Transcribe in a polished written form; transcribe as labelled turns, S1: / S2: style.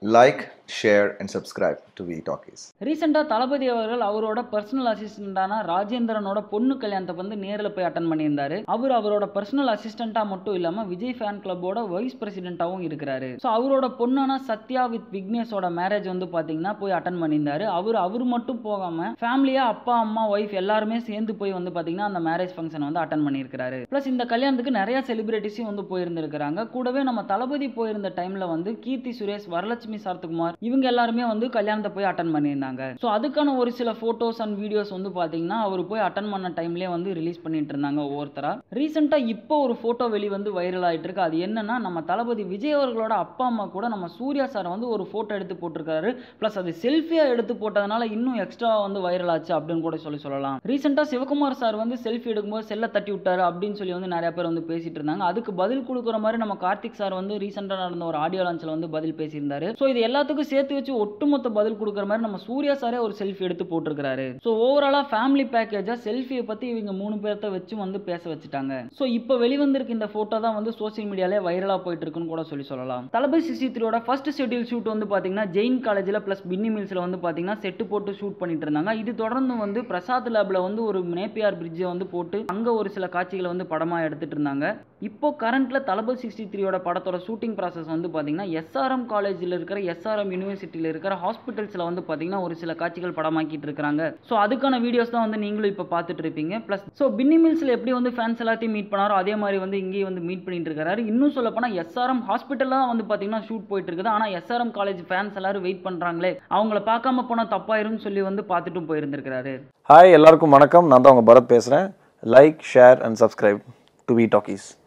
S1: Like, share and subscribe to V Talkies.
S2: ரீசெண்டா தளபதி அவர்கள் அவரோட பர்சனல் அசிஸ்டண்டான ராஜேந்திரனோட பொண்ணு கல்யாணத்தை வந்து நேரில் போய் அட்டன் பண்ணியிருந்தாரு. அவரோட பர்சனல் அசிஸ்டண்டா மட்டும் இல்லாம விஜய் ஃபேன் கிளப்போட வைஸ் பிரசிடென்ட்டாவும் இருக்கிறாரு. ஸோ அவரோட பொண்ணான சத்யா வித் விக்னேஷோட மேரேஜ் வந்து பாத்தீங்கன்னா போய் அட்டன் பண்ணியிருந்தாரு. அவர் மட்டும் போகாம ஃபேமிலியா அப்பா அம்மா ஒய்ஃப் எல்லாருமே சேர்ந்து போய் வந்து பாத்தீங்கன்னா அந்த மேரேஜ் ஃபங்க்ஷன் வந்து அட்டன் பண்ணியிருக்காரு. பிளஸ் இந்த கல்யாணத்துக்கு நிறைய செலிபிரிட்டிஸும் வந்து போயிருந்திருக்காங்க. கூடவே நம்ம தளபதி போயிருந்த டைம்ல வந்து கீர்த்தி சுரேஷ், வரலட்சுமி சார்த்துக்குமார் இவங்க எல்லாருமே வந்து கல்யாணத்தை போய் அட்டன் பண்ணியிருந்தாங்க. ஸோ அதுக்கான ஒரு சில போட்டோஸ் அண்ட் வீடியோஸ் வந்து பாத்தீங்கன்னா அவர் போய் அட்டன் பண்ண டைம்லேயே வந்து ரிலீஸ் பண்ணிட்டு இருந்தாங்க ஒவ்வொருத்தரா. ரீசெண்டா இப்போ ஒரு போட்டோ வெளி வந்து வைரல் ஆயிட்டு இருக்கு. அது என்னன்னா, நம்ம தளபதி விஜய் அவர்களோட அப்பா அம்மா கூட நம்ம சூர்யா சார் வந்து ஒரு போட்டோ எடுத்து போட்டிருக்காரு. பிளஸ் அது செல்ஃபியா எடுத்து போட்டதுனால இன்னும் எக்ஸ்ட்ரா வந்து வைரல் ஆச்சு அப்படின்னு கூட சொல்லலாம். ரீசெண்டா சிவகுமார் சார் வந்து செல்ஃபி எடுக்கும்போது செல்ல தட்டி விட்டாரு அப்படின்னு சொல்லி வந்து நிறைய பேர் வந்து பேசிட்டு இருந்தாங்க. அதுக்கு பதில் கொடுக்குற மாதிரி நம்ம கார்த்திக் சார் வந்து ரீசெண்டா நடந்த ஒரு ஆடியோ லான்ச்ல வந்து பதில் பேசியிருந்தாரு. ஸோ இது எல்லாத்துக்கும் சேர்த்து வச்சு ஒட்டுமொத்த பதில் கொடுக்குற மாதிரி நம்ம சூர்யா சாரே ஒரு செல்ஃபி எடுத்து போட்டிருக்காரு. ஸோ ஓவராலா ஃபேமிலி பேக்கேஜா செல்ஃபியை பத்தி இவங்க 3 பேர்த்த வச்சு வந்து பேச வச்சுட்டாங்க. ஸோ இப்போ வெளிவந்திருக்க இந்த போட்டோ தான் வந்து சோசியல் மீடியாலே வைரலா போயிட்டு இருக்குன்னு கூட சொல்லலாம். தளபதி 63யோட ஃபர்ஸ்ட் ஷெட்யூல் ஷூட் வந்து பாத்தீங்கன்னா ஜெயின் காலேஜ்ல பிளஸ் பின்னி மில்ஸ்ல வந்து பாத்தீங்கன்னா செட்டு போட்டு ஷூட் பண்ணிட்டு இருந்தாங்க. இது தொடர்ந்து வந்து பிரசாத் லேப்ல வந்து ஒரு நேப்பியார் பிரிட்ஜை வந்து போட்டு அங்க ஒரு சில காட்சிகளை வந்து படமா எடுத்துட்டு இருந்தாங்க. இப்போ கரண்ட்ல தளபதி 63யோட படத்தோட ஷூட்டிங் ப்ராசஸ் வந்து பாத்தீங்கன்னா எஸ்ஆர்எம் காலேஜ்ல இருக்கிற எஸ்ஆர்எம் யூனிவர்சிட்டியில இருக்கிற ஹாஸ்பிட்டல்ஸ்ல வந்து பாத்தீங்கன்னா ஒரு சில காட்சிகள் படமாக்கிட்டு இருக்காங்க. ஸோ அதுக்கான வீடியோஸ் தான் வந்து நீங்களும் இப்போ பார்த்துட்டு இருப்பீங்க. பிளஸ் ஸோ பின்னி மில்ஸ்ல எப்படி வந்து ஃபேன்ஸ் எல்லாத்தையும் மீட் பண்ணாரோ அதே மாதிரி வந்து இங்கேயும் வந்து மீட் பண்ணிட்டு இருக்காரு. இன்னும் சொல்ல போனா எஸ்ஆர்எம் ஹாஸ்பிட்டல்ல தான் வந்து பாத்தீங்கன்னா ஷூட் போயிட்டு இருக்குது. ஆனா எஸ்ஆர்எம் காலேஜ் ஃபேன்ஸ் எல்லாரும் வெயிட் பண்றாங்களே, அவங்கள பார்க்காம போனா தப்பாயிரும்னு சொல்லி வந்து பார்த்துட்டும் போயிருந்திருக்காரு.
S3: ஹாய், எல்லாருக்கும் வணக்கம். நான் தான் உங்க பரத் பேசுறேன். Like, share and subscribe to V talkies.